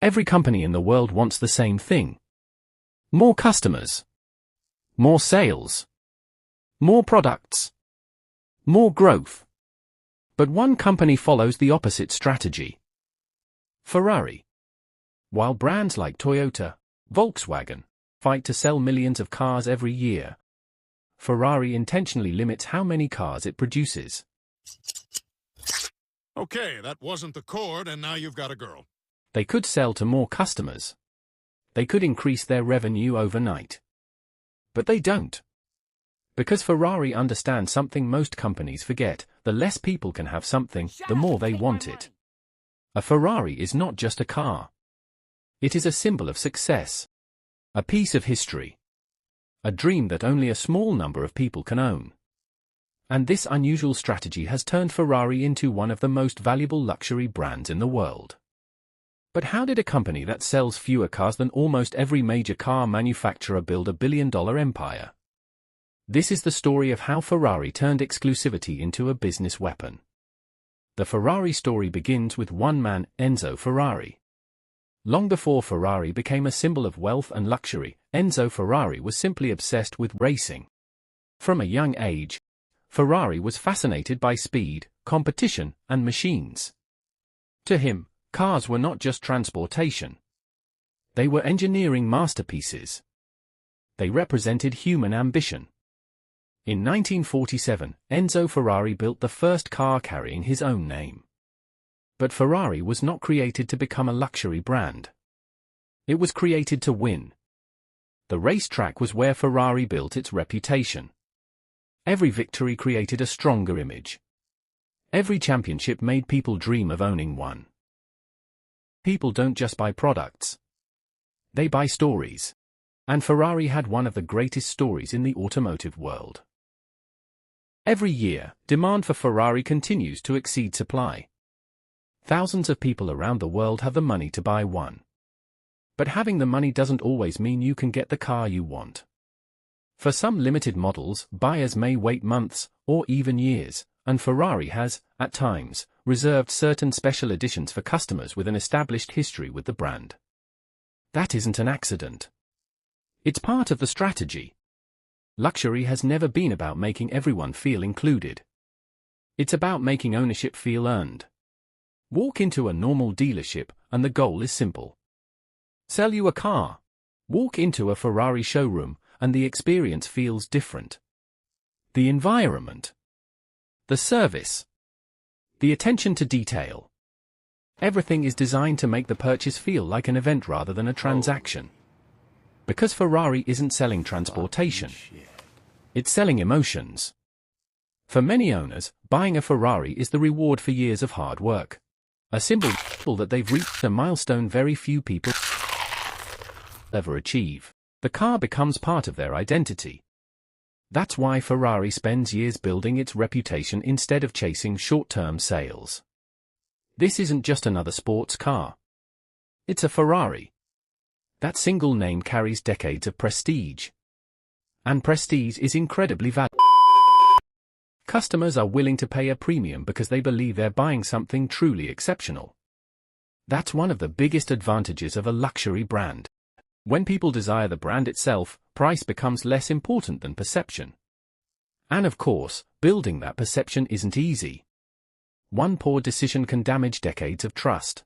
Every company in the world wants the same thing. More customers. More sales. More products. More growth. But one company follows the opposite strategy. Ferrari. While brands like Toyota, Volkswagen, fight to sell millions of cars every year, Ferrari intentionally limits how many cars it produces. Okay, that wasn't the chord, and now you've got a girl. They could sell to more customers. They could increase their revenue overnight. But they don't. Because Ferrari understands something most companies forget: the less people can have something, the more they want it. A Ferrari is not just a car. It is a symbol of success. A piece of history. A dream that only a small number of people can own. And this unusual strategy has turned Ferrari into one of the most valuable luxury brands in the world. But how did a company that sells fewer cars than almost every major car manufacturer build a billion-dollar empire? This is the story of how Ferrari turned exclusivity into a business weapon. The Ferrari story begins with one man, Enzo Ferrari. Long before Ferrari became a symbol of wealth and luxury, Enzo Ferrari was simply obsessed with racing. From a young age, Ferrari was fascinated by speed, competition, and machines. To him, cars were not just transportation. They were engineering masterpieces. They represented human ambition. In 1947, Enzo Ferrari built the first car carrying his own name. But Ferrari was not created to become a luxury brand. It was created to win. The racetrack was where Ferrari built its reputation. Every victory created a stronger image. Every championship made people dream of owning one. People don't just buy products. They buy stories. And Ferrari had one of the greatest stories in the automotive world. Every year, demand for Ferrari continues to exceed supply. Thousands of people around the world have the money to buy one. But having the money doesn't always mean you can get the car you want. For some limited models, buyers may wait months, or even years, and Ferrari has, at times, reserved certain special editions for customers with an established history with the brand. That isn't an accident. It's part of the strategy. Luxury has never been about making everyone feel included. It's about making ownership feel earned. Walk into a normal dealership, and the goal is simple. Sell you a car. Walk into a Ferrari showroom, and the experience feels different. The environment. The service. The attention to detail. Everything is designed to make the purchase feel like an event rather than a transaction. Because Ferrari isn't selling transportation. It's selling emotions. For many owners, buying a Ferrari is the reward for years of hard work. A symbol that they've reached a milestone very few people ever achieve. The car becomes part of their identity. That's why Ferrari spends years building its reputation instead of chasing short-term sales. This isn't just another sports car. It's a Ferrari. That single name carries decades of prestige. And prestige is incredibly valuable. Customers are willing to pay a premium because they believe they're buying something truly exceptional. That's one of the biggest advantages of a luxury brand. When people desire the brand itself, price becomes less important than perception. And of course, building that perception isn't easy. One poor decision can damage decades of trust.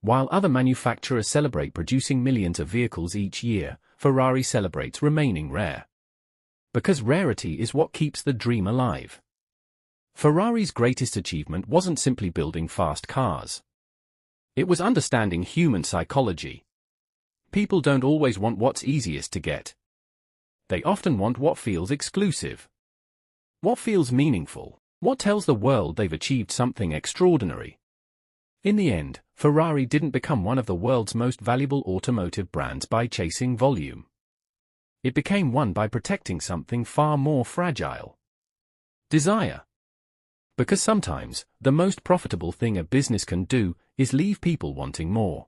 While other manufacturers celebrate producing millions of vehicles each year, Ferrari celebrates remaining rare. Because rarity is what keeps the dream alive. Ferrari's greatest achievement wasn't simply building fast cars. It was understanding human psychology. People don't always want what's easiest to get. They often want what feels exclusive. What feels meaningful. What tells the world they've achieved something extraordinary. In the end, Ferrari didn't become one of the world's most valuable automotive brands by chasing volume. It became one by protecting something far more fragile. Desire. Because sometimes, the most profitable thing a business can do is leave people wanting more.